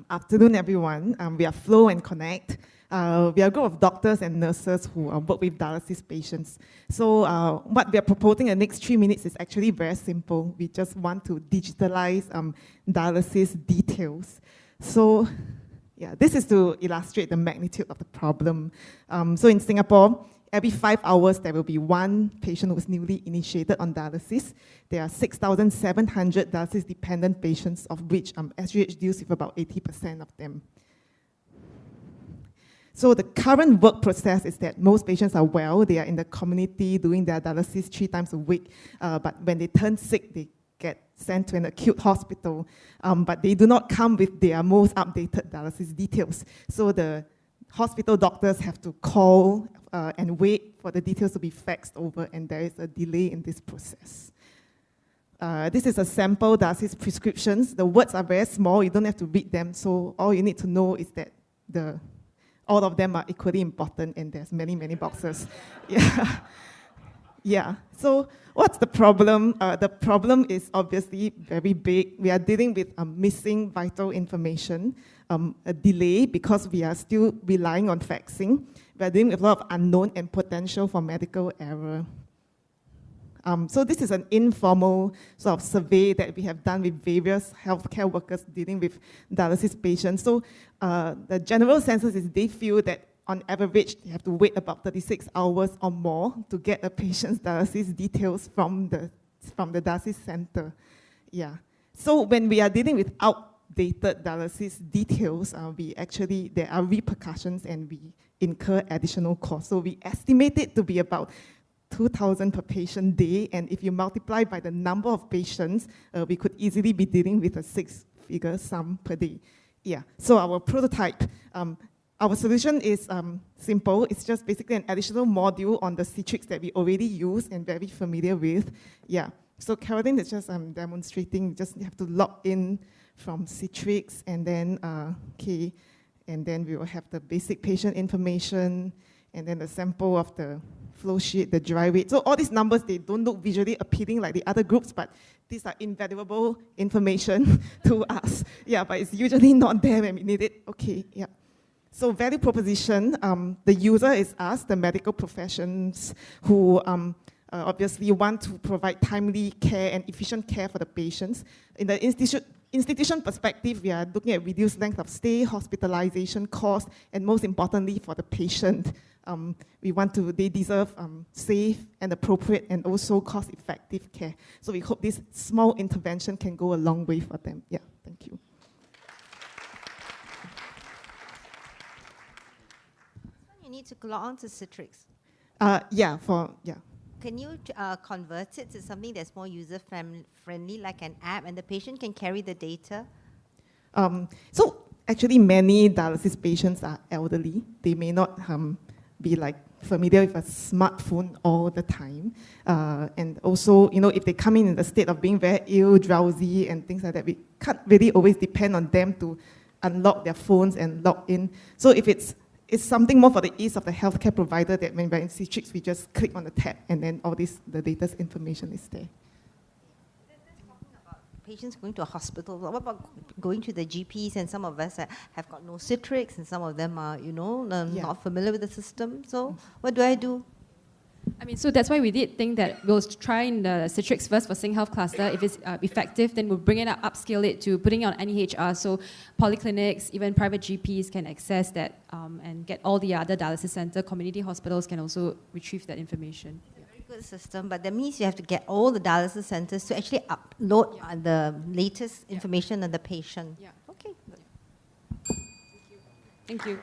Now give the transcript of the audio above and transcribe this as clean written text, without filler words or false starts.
Afternoon, everyone. We are Flow and Connect. We are a group of doctors and nurses who work with dialysis patients. So what we are proposing in the next 3 minutes is actually very simple. We just want to digitalize dialysis details. So yeah, this is to illustrate the magnitude of the problem. So in Singapore, every 5 hours, there will be one patient who is newly initiated on dialysis. There are 6,700 dialysis-dependent patients, of which SGH deals with about 80% of them. So the current work process is that most patients are well. They are in the community doing their dialysis 3 times a week. But when they turn sick, they get sent to an acute hospital. But they do not come with their most updated dialysis details. So the hospital doctors have to call and wait for the details to be faxed over, and there is a delay in this process. This is a sample dialysis prescriptions. The words are very small, you don't have to read them, so all you need to know is that all of them are equally important, and there's many, many boxes. Yeah. Yeah, so what's the problem? The problem is obviously very big. We are dealing with missing vital information, a delay because we are still relying on faxing. We are dealing with a lot of unknown and potential for medical error. So this is an informal sort of survey that we have done with various healthcare workers dealing with dialysis patients. So the general census is they feel that on average, they have to wait about 36 hours or more to get a patient's dialysis details from the dialysis center. Yeah. So when we are dealing with outdated dialysis details, there are repercussions and we incur additional costs. So we estimate it to be about 2,000 per patient day, and if you multiply by the number of patients, we could easily be dealing with a 6-figure sum per day. Yeah. So our prototype. Our solution is simple. It's just basically an additional module on the Citrix that we already use and very familiar with. Yeah. So Caroline is just demonstrating. You just have to log in from Citrix, and then and then we will have the basic patient information, and then the sample of the flow sheet, the dry weight. So all these numbers, they don't look visually appealing like the other groups, but these are invaluable information to us. Yeah, but it's usually not there when we need it. Okay. Yeah. So value proposition, the user is us, the medical professions who obviously want to provide timely care and efficient care for the patients. In the institution perspective, we are looking at reduced length of stay, hospitalization costs, and most importantly for the patient. They deserve safe and appropriate and also cost-effective care. So we hope this small intervention can go a long way for them. Yeah, thank you. Need to log on to Citrix. Yeah. Can you convert it to something that's more user-friendly, like an app, and the patient can carry the data? So actually, many dialysis patients are elderly. They may not be familiar with a smartphone all the time. And also, if they come in the state of being very ill, drowsy, and things like that, we can't really always depend on them to unlock their phones and log in. So if it's something more for the ease of the healthcare provider, that when we're in Citrix, we just click on the tab and then the data's information is there. Talking about patients going to a hospital, what about going to the GPs? And some of us have got no Citrix, and some of them are, not familiar with the system. So what do I do? So that's why we did think that we'll try in the Citrix first for SingHealth cluster. If it's effective, then we'll bring it up, upscale it to putting it on NEHR, so polyclinics, even private GPs can access that and get all the other dialysis center, community hospitals can also retrieve that information. Very good system, but that means you have to get all the dialysis centers to actually upload the latest information on the patient. Yeah. Okay. Thank you.